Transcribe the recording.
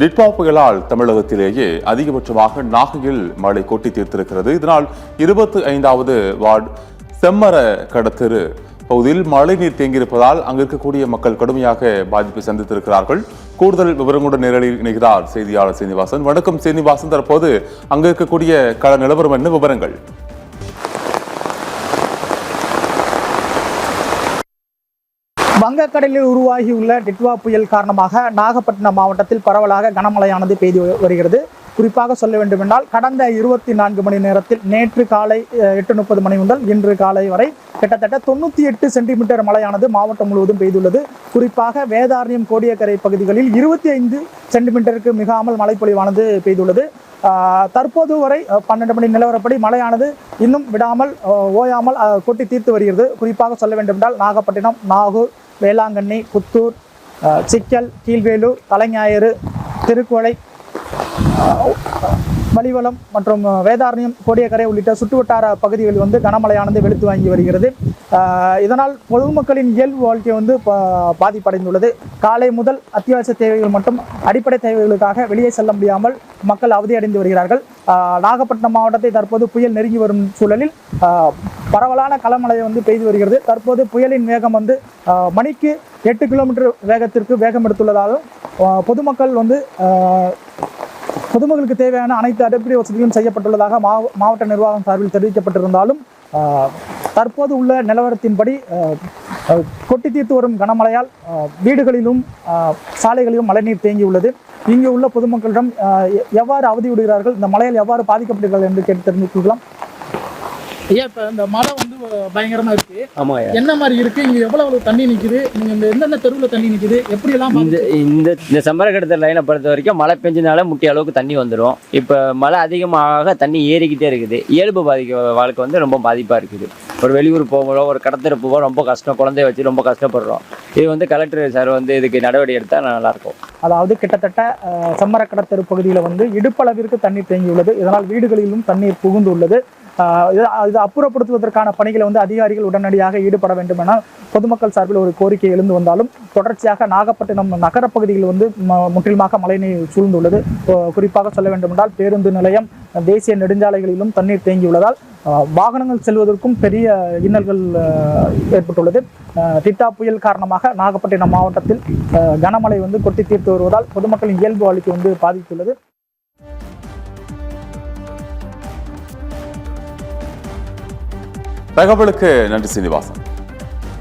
டிட்வா புயலால் தமிழகத்திலேயே அதிகபட்சமாக நாகையில் மழை கொட்டி தீர்த்திருக்கிறது. இதனால் 25வது வார்டு செம்மர கடத்தெரு பகுதியில் மழைநீர் தேங்கியிருப்பதால் அங்கு இருக்கக்கூடிய மக்கள் கடுமையாக பாதிப்பை சந்தித்திருக்கிறார்கள். கூடுதல் விவரங்களுடன் நேரடியில் இணைகிறார் செய்தியாளர் சீனிவாசன். வணக்கம் சீனிவாசன், தற்போது அங்கு இருக்கக்கூடிய கள நிலவரம் என்ன விவரங்கள்? வங்கக்கடலில் உருவாகியுள்ள டிட்வா புயல் காரணமாக நாகப்பட்டினம் மாவட்டத்தில் பரவலாக கனமழையானது பெய்து வருகிறது. குறிப்பாக சொல்ல வேண்டுமென்றால் கடந்த 24 மணி நேரத்தில் நேற்று காலை 8:30 மணி முதல் இன்று காலை வரை கிட்டத்தட்ட 98 சென்டிமீட்டர் மழையானது மாவட்டம் முழுவதும் பெய்துள்ளது. குறிப்பாக வேதாரண்யம் கோடியக்கரை பகுதிகளில் 25 சென்டிமீட்டருக்கு மிகாமல் மழைப்பொழிவானது பெய்துள்ளது. தற்போது வரை 12 மணி நிலவரப்படி மழையானது இன்னும் விடாமல் ஓயாமல் கொட்டி தீர்த்து வருகிறது. குறிப்பாக சொல்ல வேண்டுமென்றால் நாகப்பட்டினம், நாகூர், வேளாங்கண்ணி, புத்தூர், சிக்கல், கீழ்வேலூர், தலைஞாயிறு, திருக்குவளை, வலிவலம் மற்றும் வேதாரண்யம், கோடியக்கரை உள்ளிட்ட சுற்றுவட்டார பகுதிகளில் கனமழையானது வெளுத்து வாங்கி வருகிறது. இதனால் பொதுமக்களின் இயல்பு வாழ்க்கை பாதிப்படைந்துள்ளது. காலை முதல் அத்தியாவசிய தேவைகள் மற்றும் அடிப்படை தேவைகளுக்காக வெளியே செல்ல முடியாமல் மக்கள் அவதியடைந்து வருகிறார்கள். நாகப்பட்டினம் மாவட்டத்தை தற்போது புயல் நெருங்கி வரும் சூழலில் பரவலான களமழை பெய்து வருகிறது. தற்போது புயலின் வேகம் மணிக்கு 8 கிலோமீட்டர் வேகத்திற்கு வேகம் எடுத்துள்ளதாலும் பொதுமக்களுக்கு தேவையான அனைத்து அடிப்படை வசதிகளும் செய்யப்பட்டுள்ளதாக மாவட்ட நிர்வாகம் சார்பில் தெரிவிக்கப்பட்டிருந்தாலும் தற்போது உள்ள நிலவரத்தின்படி கொட்டி தீர்த்து வரும் கனமழையால் வீடுகளிலும் சாலைகளிலும் மழைநீர் தேங்கியுள்ளது. இங்கு உள்ள பொதுமக்களிடம் எவ்வாறு அவதியுறுகிறார்கள், இந்த மழையால் எவ்வாறு பாதிக்கப்படுகிறார்கள் என்று கேட்டு தெரிஞ்சுக்கலாம். ஐயா, இப்போ இந்த மழை பயங்கரமா இருக்கு. ஆமா, என்ன மாதிரி இருக்கு? இங்க எவ்வளவு தண்ணி நிக்குது? நீங்க எந்தெந்த தெருவில் தண்ணி நிக்குது? எப்படி எல்லாம் இந்த செம்மரக்கடத்தல் லைனை பொறுத்த வரைக்கும் மழை பெஞ்சதுனால முட்டிய அளவுக்கு தண்ணி வந்துடும். இப்போ மழை அதிகமாக தண்ணி ஏறிக்கிட்டே இருக்குது. இயல்பு வாழ்க்கை ரொம்ப பாதிப்பா இருக்குது. ஒரு வெளியூர் போகிறோம், ஒரு கடத்தர போவோம், ரொம்ப கஷ்டம். குழந்தைய வச்சு ரொம்ப கஷ்டப்படுறோம். இது கலெக்டர் சார் இதுக்கு நடவடிக்கை எடுத்தால் நல்லா இருக்கும். அதாவது கிட்டத்தட்ட செம்மரக்கடத்தெரு பகுதியில் இடுப்பளவிற்கு தண்ணீர் தேங்கியுள்ளது. இதனால் வீடுகளிலும் தண்ணீர் புகுந்துள்ளது. இது அப்புறப்படுத்துவதற்கான பணிகளை அதிகாரிகள் உடனடியாக ஈடுபட வேண்டும் என பொதுமக்கள் சார்பில் ஒரு கோரிக்கை எழுந்து வந்தாலும் தொடர்ச்சியாக நாகப்பட்டினம் நகர பகுதியில் முற்றிலுமாக மழைநீர் சூழ்ந்துள்ளது. குறிப்பாக சொல்ல வேண்டுமென்றால் பேருந்து நிலையம், தேசிய நெடுஞ்சாலைகளிலும் தண்ணீர் தேங்கியுள்ளதால் வாகனங்கள் செல்வதற்கும் பெரிய இன்னல்கள் ஏற்பட்டுள்ளது. டிட்வா புயல் காரணமாக நாகப்பட்டினம் மாவட்டத்தில் கனமழை கொட்டி தீர்த்து வருவதால் பொதுமக்களின் இயல்பு வாழ்க்கை பாதித்துள்ளது. தகவலுக்கு நன்றி சீனிவாசன்.